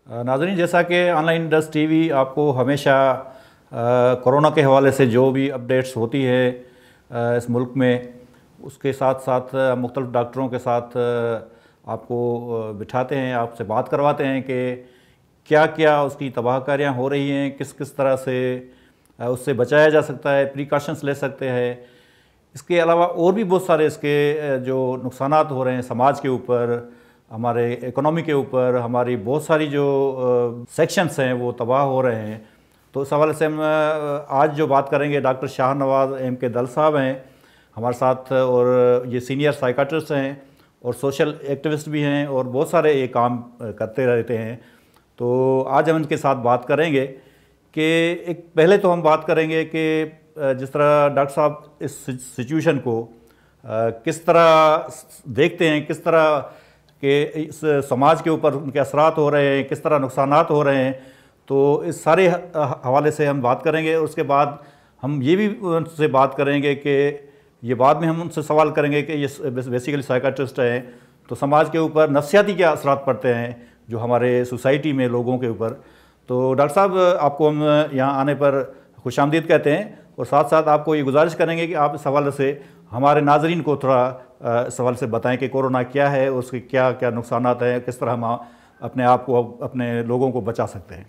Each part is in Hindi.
नाज़रीन, जैसा कि ऑनलाइन डस्ट टीवी आपको हमेशा कोरोना के हवाले से जो भी अपडेट्स होती है इस मुल्क में, उसके साथ साथ मुख्तलिफ़ डॉक्टरों के साथ आपको बिठाते हैं, आपसे बात करवाते हैं कि क्या क्या उसकी तबाहकारियाँ हो रही हैं, किस किस तरह से उससे बचाया जा सकता है, प्रिकॉशंस ले सकते हैं। इसके अलावा और भी बहुत सारे इसके जो नुकसानात हो रहे हैं समाज के ऊपर, हमारे इकोनॉमी के ऊपर, हमारी बहुत सारी जो सेक्शंस हैं वो तबाह हो रहे हैं। तो इस हवाले से हम आज जो बात करेंगे, डॉक्टर शाहनवाज M.K. दल साहब हैं हमारे साथ, और ये सीनियर साइकाट्रिस्ट हैं और सोशल एक्टिविस्ट भी हैं और बहुत सारे ये काम करते रहते हैं। तो आज हम इनके साथ बात करेंगे कि एक पहले तो हम बात करेंगे कि जिस तरह डॉक्टर साहब इस सिचुएशन को किस तरह देखते हैं, किस तरह के इस समाज के ऊपर उनके असरात हो रहे हैं, किस तरह नुकसानात हो रहे हैं। तो इस सारे हवाले से हम बात करेंगे। और उसके बाद हम ये भी उनसे बात करेंगे कि ये बाद में हम उनसे सवाल करेंगे कि ये बेसिकली साइकाट्रिस्ट हैं, तो समाज के ऊपर नफ्सियाती क्या असरात पड़ते हैं जो हमारे सोसाइटी में लोगों के ऊपर। तो डॉक्टर साहब, आपको हम यहाँ आने पर खुशामदीद कहते हैं और साथ साथ आपको ये गुजारिश करेंगे कि आप इस हवाले से हमारे नाजरीन को थोड़ा इस हवाले से बताएं कि कोरोना क्या है, उसके क्या क्या नुकसानात हैं, किस तरह हम अपने आप को, अपने लोगों को बचा सकते हैं।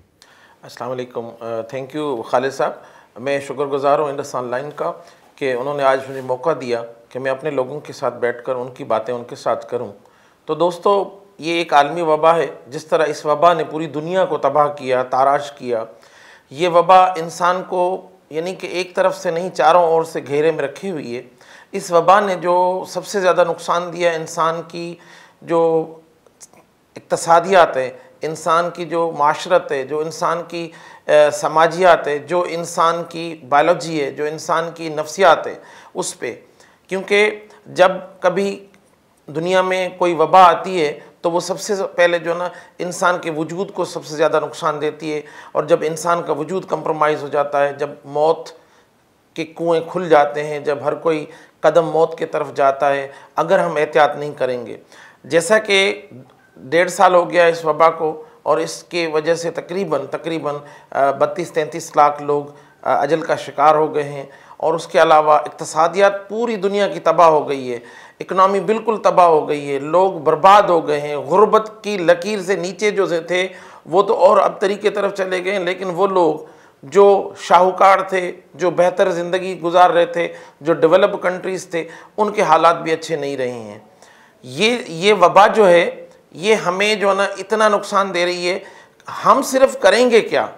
अस्सलाम वालेकुम। थैंक यू खालिद साहब। मैं शुक्रगुज़ार हूँ इंडस ऑनलाइन का कि उन्होंने आज मुझे मौका दिया कि मैं अपने लोगों के साथ बैठकर उनकी बातें उनके साथ करूँ। तो दोस्तों, ये एक आलमी वबा है। जिस तरह इस वबा ने पूरी दुनिया को तबाह किया, ताराश किया, ये वबा इंसान को यानी कि एक तरफ से नहीं, चारों ओर से घेरे में रखी हुई है। इस वबा ने जो सबसे ज़्यादा नुकसान दिया, इंसान की जो इक़्तिसादियात है, इंसान की जो माशरत है, जो इंसान की समाजियात है, जो इंसान की बायोलॉजी है, जो इंसान की नफ्सियात है, उस पे। क्योंकि जब कभी दुनिया में कोई वबा आती है तो वो सबसे पहले जो ना इंसान के वजूद को सबसे ज़्यादा नुकसान देती है। और जब इंसान का वजूद कंप्रोमाइज़ हो जाता है, जब मौत के कुएँ खुल जाते हैं, जब हर कोई कदम मौत की तरफ जाता है, अगर हम एहतियात नहीं करेंगे। जैसा कि 1.5 साल हो गया इस वबा को, और इसके वजह से तकरीबन 32-33 लाख लोग अजल का शिकार हो गए हैं। और उसके अलावा इक़्तिसादियात पूरी दुनिया की तबाह हो गई है, इकनॉमी बिल्कुल तबाह हो गई है, लोग बर्बाद हो गए हैं। गुर्बत की लकीर से नीचे जो थे वो तो और अब तरीके तरफ चले गए हैं, लेकिन वो लोग जो शाहूकार थे, जो बेहतर ज़िंदगी गुजार रहे थे, जो डेवलप कंट्रीज़ थे, उनके हालात भी अच्छे नहीं रहे हैं। ये वबा जो है ये हमें जो है ना इतना नुकसान दे रही है। हम सिर्फ करेंगे क्या?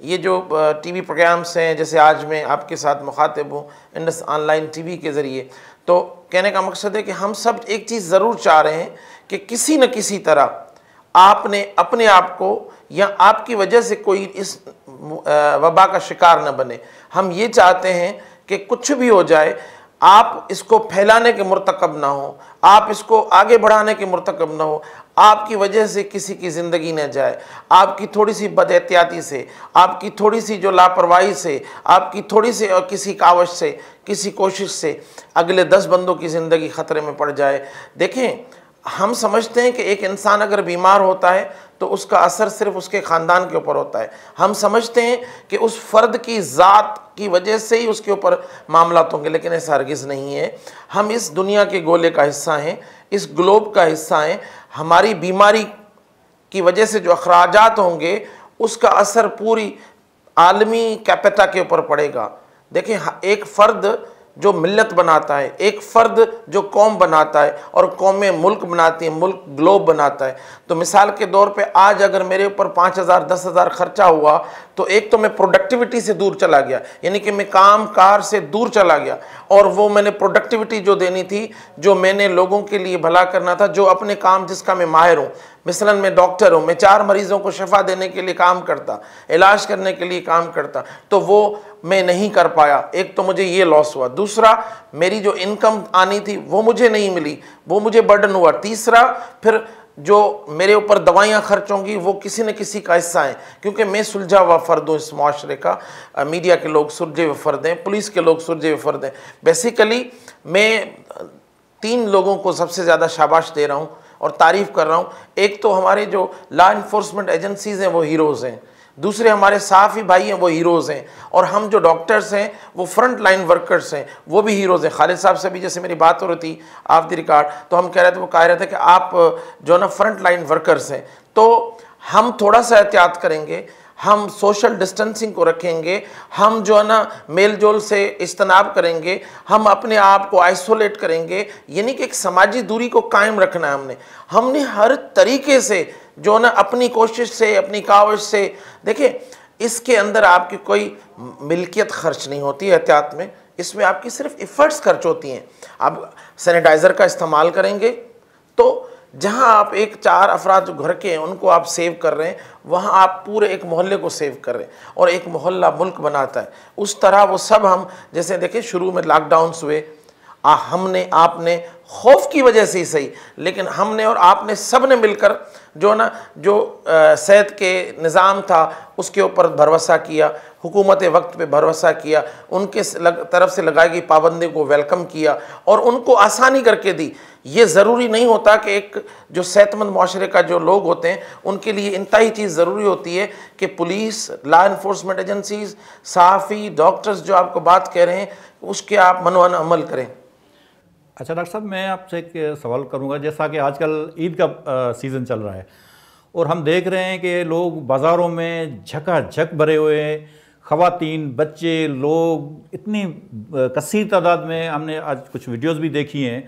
ये जो टीवी प्रोग्राम्स हैं, जैसे आज मैं आपके साथ मुखातिब हूँ इंडस ऑनलाइन टीवी के ज़रिए, तो कहने का मकसद है कि हम सब एक चीज़ ज़रूर चाह रहे हैं कि किसी न किसी तरह आपने अपने आप को या आपकी वजह से कोई इस वबा का शिकार न बने। हम ये चाहते हैं कि कुछ भी हो जाए, आप इसको फैलाने के मुर्तकब ना हो, आप इसको आगे बढ़ाने के मुर्तकब ना हो, आपकी वजह से किसी की ज़िंदगी न जाए, आपकी थोड़ी सी बदएहतियाती से, आपकी थोड़ी सी जो लापरवाही से, आपकी थोड़ी सी और किसी कावश से, किसी कोशिश से अगले 10 बंदों की ज़िंदगी ख़तरे में पड़ जाए। देखें, हम समझते हैं कि एक इंसान अगर बीमार होता है तो उसका असर सिर्फ उसके ख़ानदान के ऊपर होता है। हम समझते हैं कि उस फ़र्द की ज़ात की वजह से ही उसके ऊपर मामलात होंगे, लेकिन ऐसा हरगिज़ नहीं है। हम इस दुनिया के गोले का हिस्सा हैं, इस ग्लोब का हिस्सा हैं। हमारी बीमारी की वजह से जो अखराजात होंगे उसका असर पूरी आलमी कैपिटा के ऊपर पड़ेगा। देखें, एक फ़र्द जो मिल्लत बनाता है, एक फ़र्द जो कौम बनाता है, और कौमें मुल्क बनाती हैं, मुल्क ग्लोब बनाता है। तो मिसाल के तौर पे आज अगर मेरे ऊपर 5,000 10,000 खर्चा हुआ तो एक तो मैं प्रोडक्टिविटी से दूर चला गया, यानी कि मैं काम कार से दूर चला गया, और वो मैंने प्रोडक्टिविटी जो देनी थी, जो मैंने लोगों के लिए भला करना था, जो अपने काम जिसका मैं माहिर हूँ, मिसलन मैं डॉक्टर हूँ, मैं 4 मरीज़ों को शफा देने के लिए काम करता, इलाज करने के लिए काम करता, तो वो मैं नहीं कर पाया। एक तो मुझे ये लॉस हुआ, दूसरा मेरी जो इनकम आनी थी वो मुझे नहीं मिली, वो मुझे बर्डन हुआ, तीसरा फिर जो मेरे ऊपर दवाइयाँ खर्च होंगी वो किसी न किसी का हिस्सा है, क्योंकि मैं सुलझा हुआ फ़र्द हूँ इस माशरे का। मीडिया के लोग सुलझे हुए फ़र्द हैं, पुलिस के लोग सुलझे हुए फ़र्द हैं। बेसिकली मैं 3 लोगों को सबसे ज़्यादा शाबाश दे रहा हूँ, और तारीफ़ कर रहा हूँ। एक तो हमारे जो लॉ इन्फोर्समेंट एजेंसीज़ हैं वो हीरोज़ हैं, दूसरे हमारे सहाफ़ी भाई हैं वो हीरोज़ हैं, और हम जो डॉक्टर्स हैं वो फ्रंट लाइन वर्कर्स हैं वो भी हीरोज़ हैं। खालिद साहब से भी जैसे मेरी बात हो रही थी ऑफ द रिकॉर्ड, तो हम कह रहे थे, वो कह रहे थे कि आप जो ना फ्रंट लाइन वर्कर्स हैं, तो हम थोड़ा सा एहतियात करेंगे, हम सोशल डिस्टेंसिंग को रखेंगे, हम जो है ना मेल जोल से इज्तनाब करेंगे, हम अपने आप को आइसोलेट करेंगे, यानी कि एक समाजी दूरी को कायम रखना है हमने हर तरीके से जो ना अपनी कोशिश से, अपनी काविश से। देखिए, इसके अंदर आपकी कोई मिल्कियत खर्च नहीं होती है एहतियात में, इसमें आपकी सिर्फ इफ़र्ट्स खर्च होती हैं। आप सैनिटाइज़र का इस्तेमाल करेंगे तो जहां आप एक 4 अफराद जो घर के हैं उनको आप सेव कर रहे हैं, वहां आप पूरे एक मोहल्ले को सेव कर रहे हैं, और एक मोहल्ला मुल्क बनाता है। उस तरह वो सब हम, जैसे देखिए शुरू में लॉकडाउन्स हुए, हमने आपने खौफ की वजह से ही सही, लेकिन हमने और आपने सब ने मिलकर जो ना जो सेहत के निज़ाम था उसके ऊपर भरोसा किया, हुकूमत वक्त पे भरोसा किया, उनके तरफ से लगाई गई पाबंदी को वेलकम किया और उनको आसानी करके दी। ये ज़रूरी नहीं होता कि एक जो सेहतमंद माशरे का जो लोग होते हैं उनके लिए इंतहाई चीज़ ज़रूरी होती है कि पुलिस, लॉ इन्फोर्समेंट एजेंसीज़, सहाफ़ी, डॉक्टर्स जो आपको बात कह रहे हैं उसके आप मनवाना अमल करें। अच्छा डॉक्टर साहब, मैं आपसे एक सवाल करूंगा। जैसा कि आजकल ईद का सीज़न चल रहा है और हम देख रहे हैं कि लोग बाज़ारों में झकाझक भरे हुए हैं, ख़वातीन, बच्चे, लोग इतनी कसीर तादाद में। हमने आज कुछ वीडियोस भी देखी हैं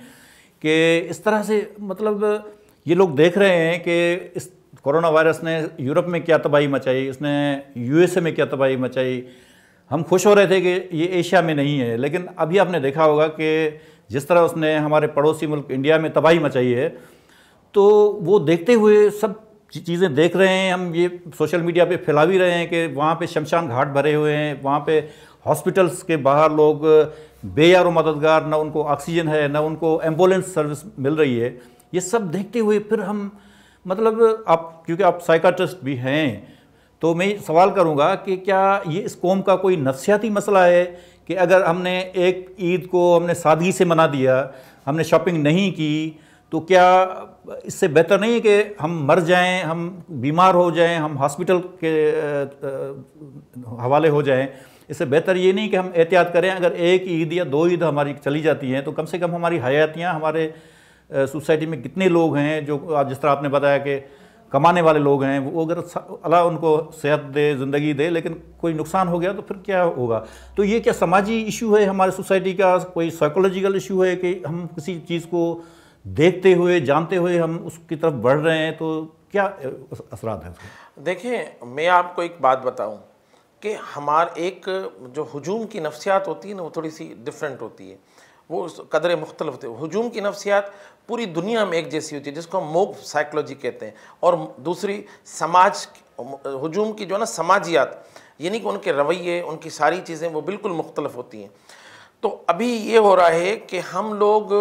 कि इस तरह से, मतलब ये लोग देख रहे हैं कि इस कोरोना वायरस ने यूरोप में क्या तबाही मचाई, इसने यूएसए में क्या तबाही मचाई। हम खुश हो रहे थे कि ये एशिया में नहीं है, लेकिन अभी आपने देखा होगा कि जिस तरह उसने हमारे पड़ोसी मुल्क इंडिया में तबाही मचाई है, तो वो देखते हुए सब चीज़ें देख रहे हैं। हम ये सोशल मीडिया पे फैला भी रहे हैं कि वहाँ पे शमशान घाट भरे हुए हैं, वहाँ पे हॉस्पिटल्स के बाहर लोग बेयारो मददगार, ना उनको ऑक्सीजन है, ना उनको एम्बुलेंस सर्विस मिल रही है। ये सब देखते हुए फिर हम, मतलब आप, क्योंकि आप साइकाट्रिस्ट भी हैं, तो मैं सवाल करूँगा कि क्या ये इस कौम का कोई नफ्सियाती मसला है कि अगर हमने एक ईद को हमने सादगी से मना दिया, हमने शॉपिंग नहीं की, तो क्या इससे बेहतर नहीं है कि हम मर जाएं, हम बीमार हो जाएं, हम हॉस्पिटल के हवाले हो जाएं? इससे बेहतर ये नहीं कि हम एहतियात करें, अगर एक ईद या 2 ईद हमारी चली जाती हैं तो कम से कम हमारी हयातियाँ, हमारे सोसाइटी में कितने लोग हैं जो आज जिस तरह आपने बताया कि कमाने वाले लोग हैं, वो अगर अल्लाह उनको सेहत दे, ज़िंदगी दे, लेकिन कोई नुकसान हो गया तो फिर क्या होगा? तो ये क्या समाजी इशू है हमारे सोसाइटी का, कोई साइकोलॉजिकल इशू है कि हम किसी चीज़ को देखते हुए, जानते हुए हम उसकी तरफ बढ़ रहे हैं, तो क्या असरात है उसके? देखिए, मैं आपको एक बात बताऊं कि हमारे एक जो हुजूम की नफ्सियात होती है ना, वो थोड़ी सी डिफरेंट होती है, वो कदर मुख्तलिफ होती है। हुजूम की नफ्सियात पूरी दुनिया में एक जैसी होती है, जिसको हम मोब साइकोलॉजी कहते हैं, और दूसरी समाज हुजूम की जो ना समाजियात, यानी कि उनके रवैये, उनकी सारी चीज़ें वो बिल्कुल मुख्तलिफ होती हैं। तो अभी ये हो रहा है कि हम लोग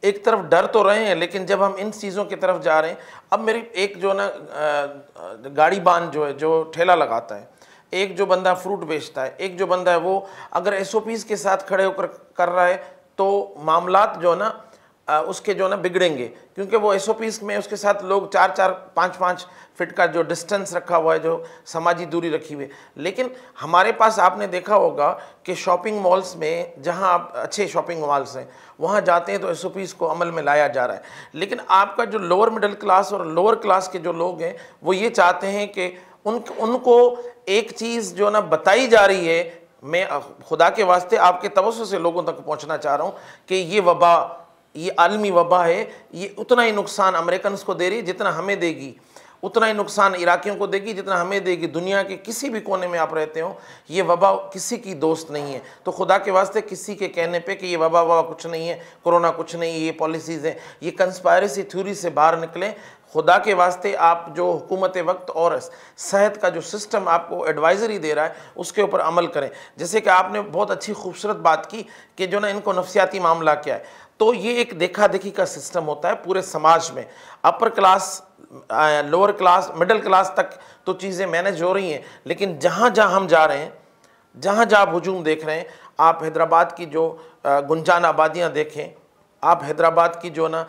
एक तरफ डर तो रहे हैं, लेकिन जब हम इन चीज़ों की तरफ जा रहे हैं, अब मेरी एक जो ना गाड़ी बान जो है, जो ठेला लगाता है, एक जो बंदा फ्रूट बेचता है, एक जो बंदा है वो अगर एसओपीज़ के साथ खड़े होकर कर रहा है तो मामलात जो ना उसके जो ना बिगड़ेंगे, क्योंकि वो एसओपीज़ में उसके साथ लोग 4-4, 5-5 फीट का जो डिस्टेंस रखा हुआ है, जो समाजी दूरी रखी हुई है। लेकिन हमारे पास आपने देखा होगा कि शॉपिंग मॉल्स में, जहां आप अच्छे शॉपिंग मॉल्स हैं, वहां जाते हैं तो एसओपीज़ को अमल में लाया जा रहा है। लेकिन आपका जो लोअर मिडिल क्लास और लोअर क्लास के जो लोग हैं, वो ये चाहते हैं कि उनको एक चीज़ जो ना बताई जा रही है, मैं खुदा के वास्ते आपके तवज्जो से लोगों तक पहुंचना चाह रहा हूं कि ये वबा, ये आलमी वबा है, ये उतना ही नुकसान अमेरिकन को दे रही है जितना हमें देगी, उतना ही नुकसान इराकियों को देगी जितना हमें देगी। दुनिया के किसी भी कोने में आप रहते हो, ये वबा किसी की दोस्त नहीं है। तो खुदा के वास्ते किसी के कहने पे कि ये वबा कुछ नहीं है, कोरोना कुछ नहीं है, ये पॉलिसीज़ हैं, ये कंस्पायरेसी थ्योरी से बाहर निकलें। खुदा के वास्ते आप जो हुकूमत वक्त और सेहत का जो सिस्टम आपको एडवाइज़री दे रहा है, उसके ऊपर अमल करें। जैसे कि आपने बहुत अच्छी खूबसूरत बात की कि जो ना इनको नफ्सियाती मामला क्या है, तो ये एक देखा देखी का सिस्टम होता है पूरे समाज में। Upper class, lower class, middle class तक तो चीज़ें मैनेज हो रही हैं, लेकिन जहाँ जहाँ हम जा रहे हैं, जहाँ जहाँ आप हुजूम देख रहे हैं, आप हैदराबाद की जो गुंजान आबादियाँ देखें, आप हैदराबाद की जो ना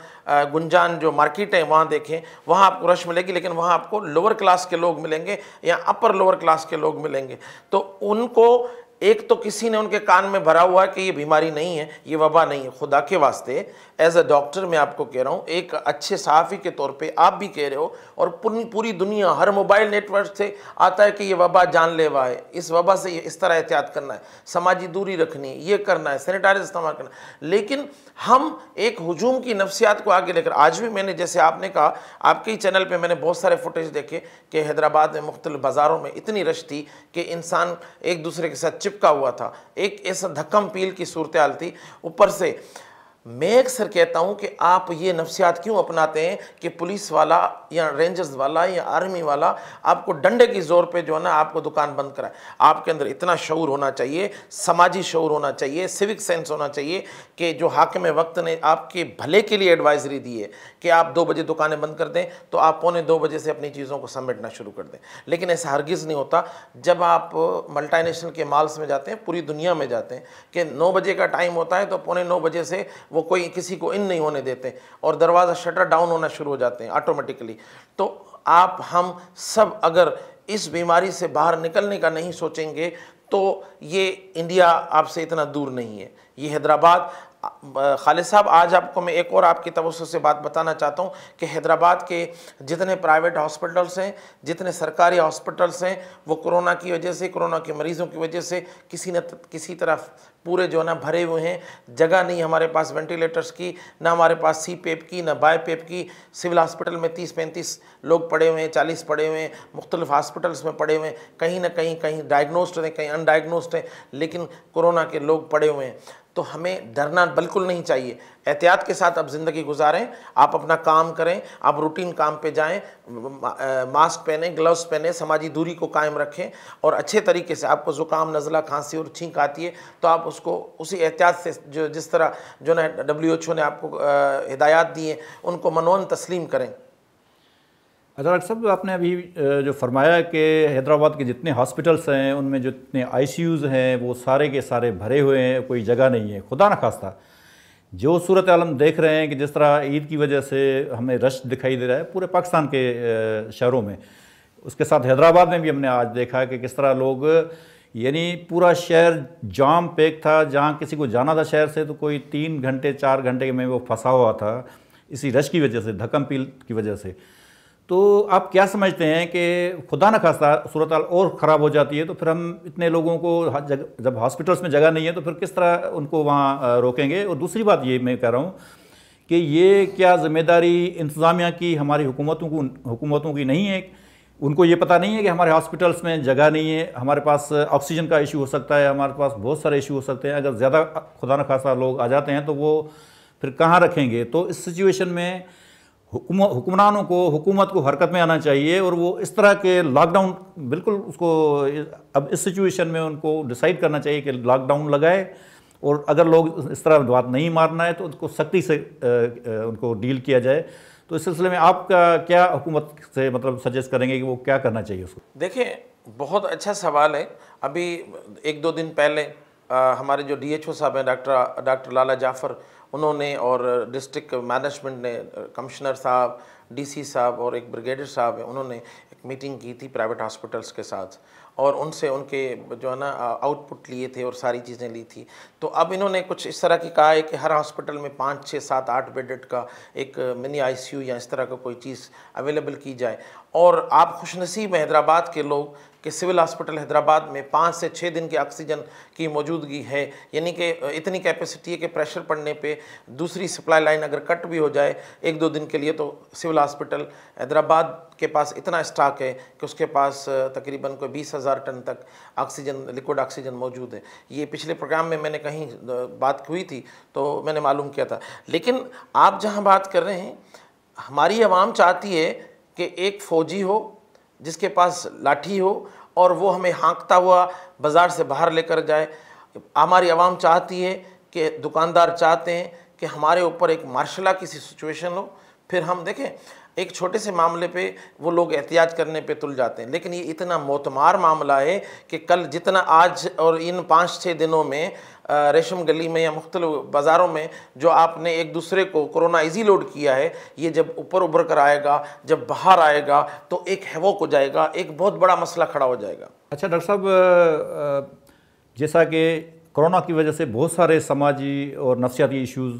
गुंजान जो मार्केट है वहाँ देखें, वहाँ आपको रश मिलेगी, लेकिन वहाँ आपको लोअर क्लास के लोग मिलेंगे या अपर लोअर क्लास के लोग मिलेंगे। तो उनको एक तो किसी ने उनके कान में भरा हुआ है कि ये बीमारी नहीं है, ये वबा नहीं है। खुदा के वास्ते एज अ डॉक्टर मैं आपको कह रहा हूँ, एक अच्छे सहाफ़ी के तौर पे आप भी कह रहे हो, और पूरी दुनिया हर मोबाइल नेटवर्क से आता है कि ये वबा जानलेवा है, इस वबा से इस तरह एहतियात करना है, समाजी दूरी रखनी है, ये करना है, सैनिटाइजर इस्तेमाल करना है। लेकिन हम एक हुजूम की नफ्सियात को आगे लेकर, आज भी मैंने, जैसे आपने कहा, आपके ही चैनल पे मैंने बहुत सारे फुटेज देखे कि हैदराबाद में मुख्तलिफ बाज़ारों में इतनी रश थी कि इंसान एक दूसरे के साथ चिपका हुआ था, एक ऐसा धक्कम पील की सूरत हाल थी। ऊपर से मैं अक्सर कहता हूं कि आप ये नफ्सियात क्यों अपनाते हैं कि पुलिस वाला या रेंजर्स वाला या आर्मी वाला आपको डंडे की जोर पे जो है ना आपको दुकान बंद कराए। आपके अंदर इतना शऊर होना चाहिए, समाजी शऊर होना चाहिए, सिविक सेंस होना चाहिए कि जो हाकिम वक्त ने आपके भले के लिए एडवाइजरी दी है कि आप 2 बजे दुकानें बंद कर दें, तो आप पौने 2 बजे से अपनी चीज़ों को समेटना शुरू कर दें। लेकिन ऐसा हरगिज़ नहीं होता। जब आप मल्टीनेशनल के मॉल्स में जाते हैं, पूरी दुनिया में जाते हैं, कि 9 बजे का टाइम होता है तो पौने 9 बजे से वो कोई किसी को इन नहीं होने देते और दरवाज़ा शटर डाउन होना शुरू हो जाते हैं ऑटोमेटिकली। तो आप हम सब अगर इस बीमारी से बाहर निकलने का नहीं सोचेंगे तो ये इंडिया आपसे इतना दूर नहीं है, ये हैदराबाद। खालिद साहब, आज आपको मैं एक और आपकी तवज्जो से बात बताना चाहता हूँ कि हैदराबाद के जितने प्राइवेट हॉस्पिटल्स हैं, जितने सरकारी हॉस्पिटल्स हैं, वो कोरोना की वजह से, कोरोना के मरीज़ों की वजह से किसी न किसी तरह पूरे जो है ना भरे हुए हैं। जगह नहीं हमारे पास वेंटिलेटर्स की, ना हमारे पास CPAP की, ना BiPAP की। सिविल हॉस्पिटल में 30-35 लोग पड़े हुए हैं, 40 पड़े हुए हैं, मुख्तलिफ हॉस्पिटल्स में पड़े हुए हैं। कहीं ना कहीं डायग्नोस्ड हैं, कहीं अनडायग्नोस्ड हैं, लेकिन कोरोना के लोग पड़े हुए हैं। तो हमें डरना बिल्कुल नहीं चाहिए, एहतियात के साथ आप ज़िंदगी गुजारें, आप अपना काम करें, आप रूटीन काम पे जाएं, मास्क पहने, ग्लव्स पहने, समाजी दूरी को कायम रखें, और अच्छे तरीके से आपको ज़ुकाम, नज़ला, खांसी और छींक आती है तो आप उसको उसी एहतियात से, जो जिस तरह जो ना WHO ने आपको हिदायत दी हैं, उनको मनोन तस्लीम करें। डॉक्टर साहब, आपने अभी जो फरमाया कि हैदराबाद के जितने हॉस्पिटल्स हैं उनमें जितने ICUs हैं वो सारे के सारे भरे हुए हैं, कोई जगह नहीं है। खुदा न खास्ता जो सूरत आलम देख रहे हैं कि जिस तरह ईद की वजह से हमें रश दिखाई दे रहा है पूरे पाकिस्तान के शहरों में, उसके साथ हैदराबाद में भी हमने आज देखा कि किस तरह लोग, यानी पूरा शहर जाम पैक था। जहाँ किसी को जाना था शहर से तो कोई 3 घंटे 4 घंटे में वो फंसा हुआ था इसी रश की वजह से, धक्कम पील की वजह से। तो आप क्या समझते हैं कि खुदा न खास्ता सूरत हाल और ख़राब हो जाती है तो फिर हम इतने लोगों को जब हॉस्पिटल्स में जगह नहीं है तो फिर किस तरह उनको वहाँ रोकेंगे? और दूसरी बात ये मैं कह रहा हूँ कि ये क्या ज़िम्मेदारी इंतज़ामिया की, हमारी हुकूमतों की नहीं है? उनको ये पता नहीं है कि हमारे हॉस्पिटल्स में जगह नहीं है, हमारे पास ऑक्सीजन का इशू हो सकता है, हमारे पास बहुत सारे इशू हो सकते हैं। अगर ज़्यादा खुदा न खास्ता लोग आ जाते हैं तो वो फिर कहाँ रखेंगे? तो इस सिचुएशन में हुक्मरानों को, हुकूमत को हरकत में आना चाहिए और वो इस तरह के लॉकडाउन बिल्कुल उसको, अब इस सिचुएशन में उनको डिसाइड करना चाहिए कि लॉकडाउन लगाए, और अगर लोग इस तरह बात नहीं मारना है तो उनको सख्ती से उनको डील किया जाए। तो इस सिलसिले में आपका क्या हुकूमत से मतलब सजेस्ट करेंगे कि वो क्या करना चाहिए उसको? देखिए, बहुत अच्छा सवाल है। अभी 1-2 दिन पहले हमारे जो DHO साहब हैं, डॉक्टर लाला जाफ़र, उन्होंने और डिस्ट्रिक्ट मैनेजमेंट ने, कमिश्नर साहब, DC साहब और एक ब्रिगेडियर साहब हैं, उन्होंने एक मीटिंग की थी प्राइवेट हॉस्पिटल्स के साथ और उनसे उनके जो है ना आउटपुट लिए थे और सारी चीज़ें ली थी। तो अब इन्होंने कुछ इस तरह की कहा है कि हर हॉस्पिटल में 5, 6, 7, 8 बेडेड का एक मिनी ICU या इस तरह का कोई चीज़ अवेलेबल की जाए। और आप खुशनसीब हैं हैदराबाद के लोग कि सिविल हॉस्पिटल हैदराबाद में 5 से 6 दिन की ऑक्सीजन की मौजूदगी है, यानी कि इतनी कैपेसिटी है कि प्रेशर पड़ने पे दूसरी सप्लाई लाइन अगर कट भी हो जाए 1-2 दिन के लिए तो सिविल हॉस्पिटल हैदराबाद के पास इतना स्टॉक है कि उसके पास तकरीबन कोई 20,000 टन तक ऑक्सीजन, लिक्विड ऑक्सीजन मौजूद है। ये पिछले प्रोग्राम में मैंने कहीं बात हुई थी तो मैंने मालूम किया था। लेकिन आप जहाँ बात कर रहे हैं, हमारी आवाम चाहती है कि एक फ़ौजी हो जिसके पास लाठी हो और वो हमें हाँकता हुआ बाज़ार से बाहर लेकर जाए। हमारी आवाम चाहती है कि, दुकानदार चाहते हैं कि हमारे ऊपर एक मार्शल लॉ की सिचुएशन हो। फिर हम देखें, एक छोटे से मामले पे वो लोग एहतियात करने पे तुल जाते हैं, लेकिन ये इतना मोतमार मामला है कि कल जितना आज और इन 5-6 दिनों में रेशम गली में या मुख्तलिफ बाज़ारों में जो आपने एक दूसरे को कोरोना इजी लोड किया है, ये जब ऊपर उभर कर आएगा, जब बाहर आएगा तो एक हैवोक हो जाएगा, एक बहुत बड़ा मसला खड़ा हो जाएगा। अच्छा डॉक्टर साहब, जैसा कि कोरोना की वजह से बहुत सारे समाजी और नफ्सियाती इश्यूज़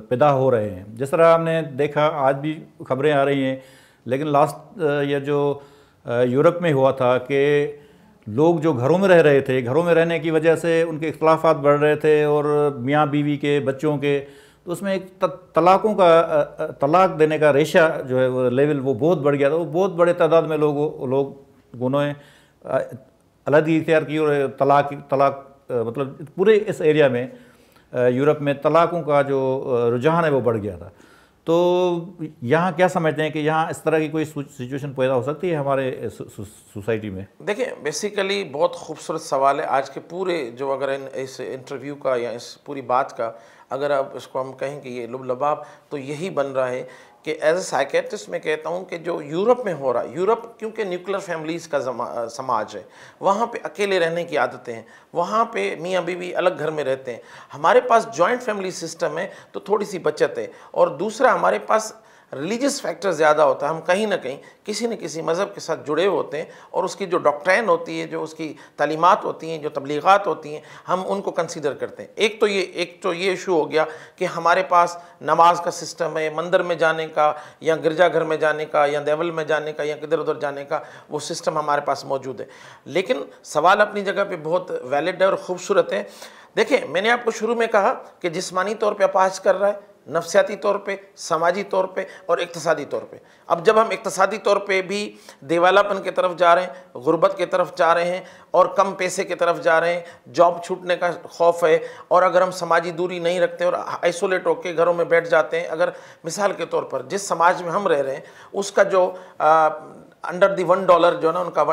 पैदा हो रहे हैं, जिस तरह हमने देखा आज भी खबरें आ रही हैं, लेकिन लास्ट ईयर जो यूरोप में हुआ था कि लोग जो घरों में रह रहे थे, घरों में रहने की वजह से उनके इख्तलाफात बढ़ रहे थे और मियाँ बीवी के, बच्चों के, तो उसमें एक तलाक देने का रेशा जो है वो लेवल वो बहुत बढ़ गया था। वो बहुत बड़े तादाद में लोगों ने अलहदगी इख्तियार की और तलाक मतलब पूरे इस एरिया में यूरोप में तलाक़ों का जो रुझान है वो बढ़ गया था। तो यहाँ क्या समझते हैं कि यहाँ इस तरह की कोई सिचुएशन पैदा हो सकती है हमारे सोसाइटी में? देखिए, बेसिकली बहुत खूबसूरत सवाल है। आज के पूरे जो अगर इस इंटरव्यू का या इस पूरी बात का अगर आप इसको हम कहें कि ये लुबलबाब, तो यही बन रहा है कि एज ए साइकेट्रिस्ट मैं कहता हूँ कि जो यूरोप में हो रहा है, यूरोप क्योंकि न्यूक्लियर फैमिलीज़ का समाज है, वहाँ पे अकेले रहने की आदतें हैं, वहाँ पे मियाँ बीवी अलग घर में रहते हैं। हमारे पास जॉइंट फैमिली सिस्टम है तो थोड़ी सी बचत है, और दूसरा हमारे पास रिलीजियस फैक्टर ज़्यादा होता है। हम कहीं ना कहीं किसी न किसी मज़हब के साथ जुड़े होते हैं, और उसकी जो डॉक्ट्रिन होती है, जो उसकी तालीमात होती हैं, जो तबलीगात होती हैं, हम उनको कंसीडर करते हैं। एक तो ये इशू हो गया कि हमारे पास नमाज का सिस्टम है, मंदिर में जाने का या गिरजाघर में जाने का या देवल में जाने का या किधर उधर जाने का वो सिस्टम हमारे पास मौजूद है। लेकिन सवाल अपनी जगह पर बहुत वैलिड है और ख़ूबसूरत है। देखिए, मैंने आपको शुरू में कहा कि जिस्मानी तौर पर अपाहिज कर रहा है, नफ्सियाती तौर पे, समाजी तौर पे और इक्तसादी तौर पे। अब जब हम इक्तसादी तौर पे भी दिवालापन की तरफ जा रहे हैं, गुर्बत की तरफ जा रहे हैं और कम पैसे की तरफ जा रहे हैं, जॉब छूटने का खौफ है, और अगर हम समाजी दूरी नहीं रखते और आइसोलेट होकर घरों में बैठ जाते हैं, अगर मिसाल के तौर पर जिस समाज में हम रह रहे हैं उसका जो अंडर दी $1 जो ना उनका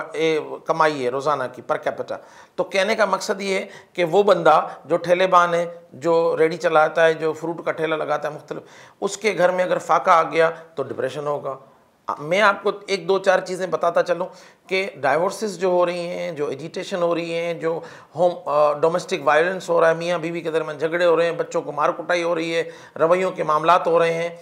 कमाई है रोज़ाना की पर कैपिटा, तो कहने का मकसद ये है कि वो बंदा जो ठेलेबान है, जो रेडी चलाता है, जो फ्रूट का ठेला लगाता है मुख्तलिफ, उसके घर में अगर फाका आ गया तो डिप्रेशन होगा। मैं आपको 1-2-4 चीज़ें बताता चलूँ कि डाइवोर्सेस जो हो रही हैं, जो एजिटेशन हो रही हैं, जो डोमेस्टिक वायलेंस हो रहा है, मियाँ बीवी के दरमियान झगड़े हो रहे हैं, बच्चों को मार कुटाई हो रही है, रवैयों के मामलात हो रहे हैं,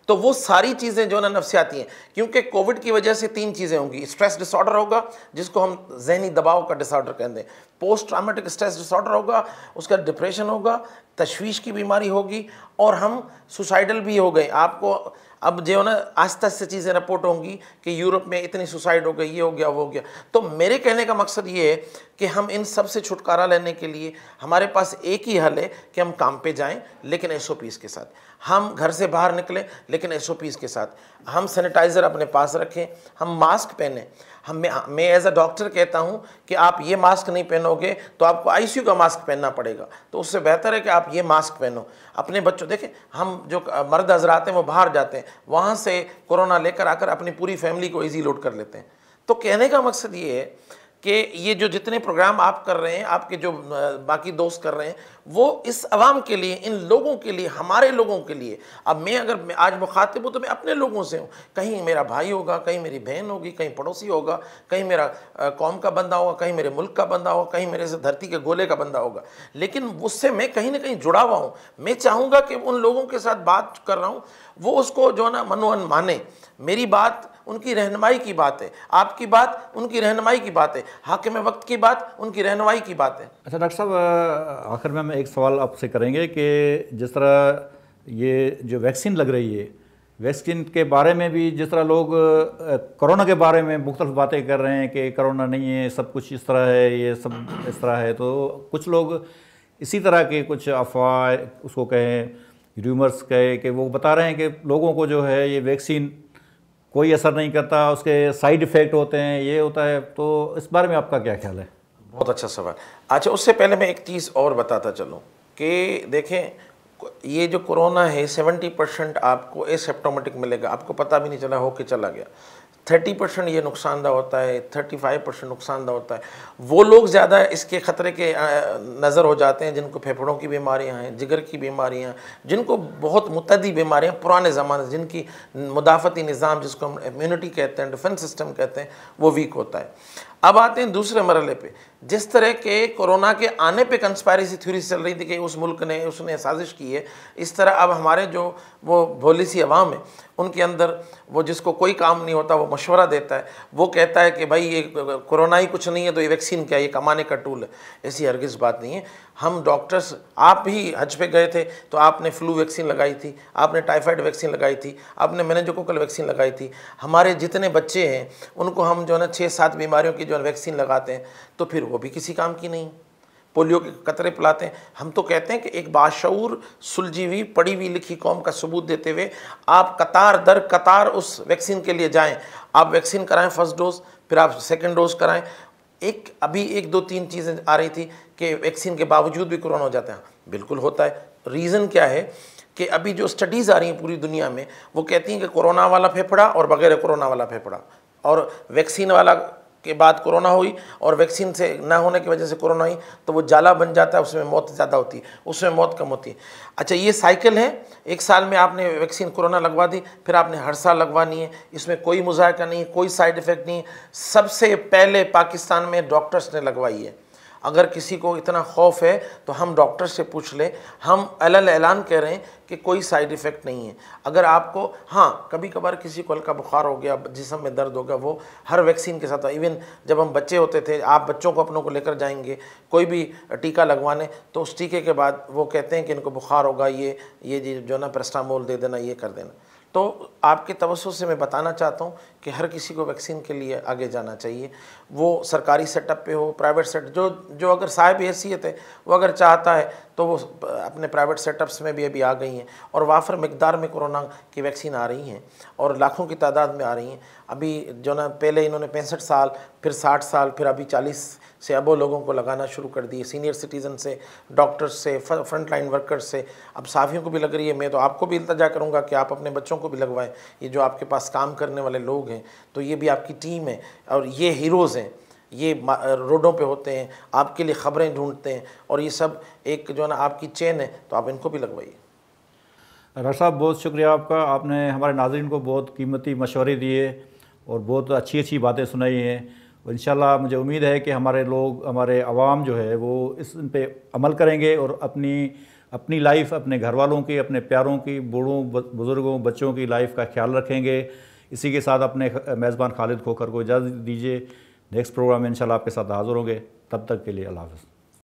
तो वो सारी चीज़ें जो ना नफ्सियाती हैं। क्योंकि कोविड की वजह से 3 चीज़ें होंगी। स्ट्रेस डिसऑर्डर होगा, जिसको हम जहनी दबाव का डिसऑर्डर कहते हैं, पोस्ट ट्रामेटिक स्ट्रेस डिसऑर्डर होगा, उसका डिप्रेशन होगा, तशवीश की बीमारी होगी, और हम सुसाइडल भी हो गए। आपको अब जो ना आस्ते आस्ते चीज़ें रिपोर्ट होंगी कि यूरोप में इतनी सुसाइड हो गई, ये हो गया, वो हो गया। तो मेरे कहने का मकसद ये है कि हम इन सब से छुटकारा लेने के लिए हमारे पास एक ही हल है कि हम काम पे जाएं, लेकिन SOPs के साथ। हम घर से बाहर निकलें, लेकिन SOPs के साथ। हम सैनिटाइज़र अपने पास रखें, हम मास्क पहनें। मैं एज अ डॉक्टर कहता हूं कि आप ये मास्क नहीं पहनोगे तो आपको ICU का मास्क पहनना पड़ेगा, तो उससे बेहतर है कि आप ये मास्क पहनो। अपने बच्चों, देखें, हम जो मर्द हजरात हैं वो बाहर जाते हैं, वहाँ से कोरोना लेकर आकर अपनी पूरी फैमिली को ईजी लोड कर लेते हैं। तो कहने का मकसद ये है कि ये जो जितने प्रोग्राम आप कर रहे हैं, आपके जो बाकी दोस्त कर रहे हैं, वो इस अवाम के लिए, इन लोगों के लिए, हमारे लोगों के लिए। अब मैं अगर आज मुखातिब हूँ तो मैं अपने लोगों से हूँ। कहीं मेरा भाई होगा, कहीं मेरी बहन होगी, कहीं पड़ोसी होगा, कहीं मेरा कौम का बंदा होगा, कहीं मेरे मुल्क का बंदा होगा, कहीं मेरे से धरती के गोले का बंदा होगा, लेकिन उससे मैं कहीं ना कहीं जुड़ा हुआ हूँ। मैं चाहूँगा कि उन लोगों के साथ बात कर रहा हूँ वो उसको जो ना मनोअन माने। मेरी बात उनकी रहनुमाई की बात है, आपकी बात उनकी रहनुमाई की बात है, हाकिम वक्त की बात उनकी रहनुमाई की बात है। अच्छा डॉक्टर साहब, आखिर में हम एक सवाल आपसे करेंगे कि जिस तरह ये जो वैक्सीन लग रही है, वैक्सीन के बारे में भी जिस तरह लोग कोरोना के बारे में मुख्तलिफ बातें कर रहे हैं कि कोरोना नहीं है, सब कुछ इस तरह है, ये सब इस तरह है, तो कुछ लोग इसी तरह के कुछ अफवाह उसको कहें, र्यूमर्स कहे, कि वो बता रहे हैं कि लोगों को जो है ये वैक्सीन कोई असर नहीं करता, उसके साइड इफ़ेक्ट होते हैं, ये होता है। तो इस बारे में आपका क्या ख्याल है? बहुत अच्छा सवाल। अच्छा, उससे पहले मैं एक चीज़ और बताता चलूँ कि देखें, ये जो कोरोना है 70% आपको एसिम्प्टोमेटिक मिलेगा, आपको पता भी नहीं चला हो कि चला गया। 30% ये नुकसानदा होता है, 35% नुकसानदा होता है। वो लोग ज़्यादा इसके ख़तरे के नज़र हो जाते हैं जिनको फेफड़ों की बीमारियां हैं, जिगर की बीमारियां, जिनको बहुत मुतअद्दी बीमारियां पुराने ज़माने, जिनकी मुदाफ़ती निज़ाम, जिसको हम इम्यूनिटी कहते हैं, डिफेंस सिस्टम कहते हैं, वो वीक होता है। अब आते हैं दूसरे मरहले पे। जिस तरह के कोरोना के आने पे कंस्पायरेसी थ्योरी चल रही थी कि उस मुल्क ने, उसने साजिश की है, इस तरह अब हमारे जो वो भोली सी अवाम है उनके अंदर, वो जिसको कोई काम नहीं होता वो मशवरा देता है, वो कहता है कि भाई ये कोरोना ही कुछ नहीं है तो ये वैक्सीन क्या है, ये कमाने का टूल है। ऐसी हरगिज़ बात नहीं है। हम डॉक्टर्स, आप ही हज पे गए थे तो आपने फ्लू वैक्सीन लगाई थी, आपने टाइफाइड वैक्सीन लगाई थी, आपने मेनिंजोकोकल वैक्सीन लगाई थी। हमारे जितने बच्चे हैं उनको हम जो है ना 6-7 बीमारियों की जो है वैक्सीन लगाते हैं, तो फिर वो भी किसी काम की नहीं। पोलियो के कतरे पिलाते हैं। हम तो कहते हैं कि एक बाशऊर, सुलझी हुई, पढ़ी हुई लिखी कौम का सबूत देते हुए आप कतार दर कतार उस वैक्सीन के लिए जाएं। आप वैक्सीन कराएं फर्स्ट डोज, फिर आप सेकंड डोज कराएं। अभी 1-2-3 चीज़ें आ रही थी कि वैक्सीन के बावजूद भी कोरोना हो जाता है। बिल्कुल होता है। रीज़न क्या है कि अभी जो स्टडीज़ आ रही हैं पूरी दुनिया में, वो कहती हैं कि कोरोना वाला फेफड़ा और बगैर कोरोना वाला फेफड़ा, और वैक्सीन वाला के बाद कोरोना हुई और वैक्सीन से ना होने की वजह से कोरोना हुई, तो वो जाला बन जाता है, उसमें मौत ज़्यादा होती है, उसमें मौत कम होती है। अच्छा, ये साइकिल है। एक साल में आपने वैक्सीन कोरोना लगवा दी, फिर आपने हर साल लगवानी है, इसमें कोई मुज़ायका नहीं है, कोई साइड इफ़ेक्ट नहीं है। सबसे पहले पाकिस्तान में डॉक्टर्स ने लगवाई है। अगर किसी को इतना खौफ है तो हम डॉक्टर से पूछ लें। हम ऐलान कह रहे हैं कि कोई साइड इफ़ेक्ट नहीं है। अगर आपको, हाँ, कभी कभार किसी को हल्का बुखार हो गया, जिस्म में दर्द हो गया, वो हर वैक्सीन के साथ। इवन जब हम बच्चे होते थे, आप बच्चों को अपनों को लेकर जाएंगे कोई भी टीका लगवाने, तो उस टीके के बाद वो कहते हैं कि इनको बुखार होगा, ये जो ना पैरास्टामोल दे देना, ये कर देना। तो आपके तवज्जो से मैं बताना चाहता हूँ कि हर किसी को वैक्सीन के लिए आगे जाना चाहिए। वो सरकारी सेटअप पे हो, प्राइवेट सेट, जो अगर साहिब हैसियत है वो अगर चाहता है तो वो अपने प्राइवेट सेटअप्स में भी अभी आ गई हैं, और वाफर मिकदार में कोरोना की वैक्सीन आ रही हैं और लाखों की तादाद में आ रही हैं। अभी जो ना पहले इन्होंने 65 साल, फिर 60 साल, फिर अभी 40 से अबो लोगों को लगाना शुरू कर दिए। सीनियर सिटीज़न से, डॉक्टर्स से, फ्रंट लाइन वर्कर्स से, अब साफियों को भी लग रही है। मैं तो आपको भी इल्तजा करूँगा कि आप अपने बच्चों को भी लगवाएं। ये जो आपके पास काम करने वाले लोग हैं, तो ये भी आपकी टीम है और ये हीरोज़ हैं। ये रोडों पे होते हैं, आपके लिए ख़बरें ढूंढते हैं, और ये सब एक जो है ना आपकी चेन है, तो आप इनको भी लगवाइए। डॉक्टर साहब, बहुत शुक्रिया आपका। आपने हमारे नाज़रीन को बहुत कीमती मशवरे दिए और बहुत अच्छी अच्छी बातें सुनाई हैं। और इंशाल्लाह मुझे उम्मीद है कि हमारे लोग, हमारे अवाम जो है वो इस पे अमल करेंगे और अपनी लाइफ, अपने घर वालों की, अपने प्यारों की, बूढ़ों बुज़ुर्गों, बच्चों की लाइफ का ख्याल रखेंगे। इसी के साथ अपने मेज़बान खालिद खोखर को इजाज़त दीजिए। नेक्स्ट प्रोग्राम में इंशाल्लाह आपके साथ हाज़िर होंगे। तब तक के लिए अल्लाह हाफ़िज़।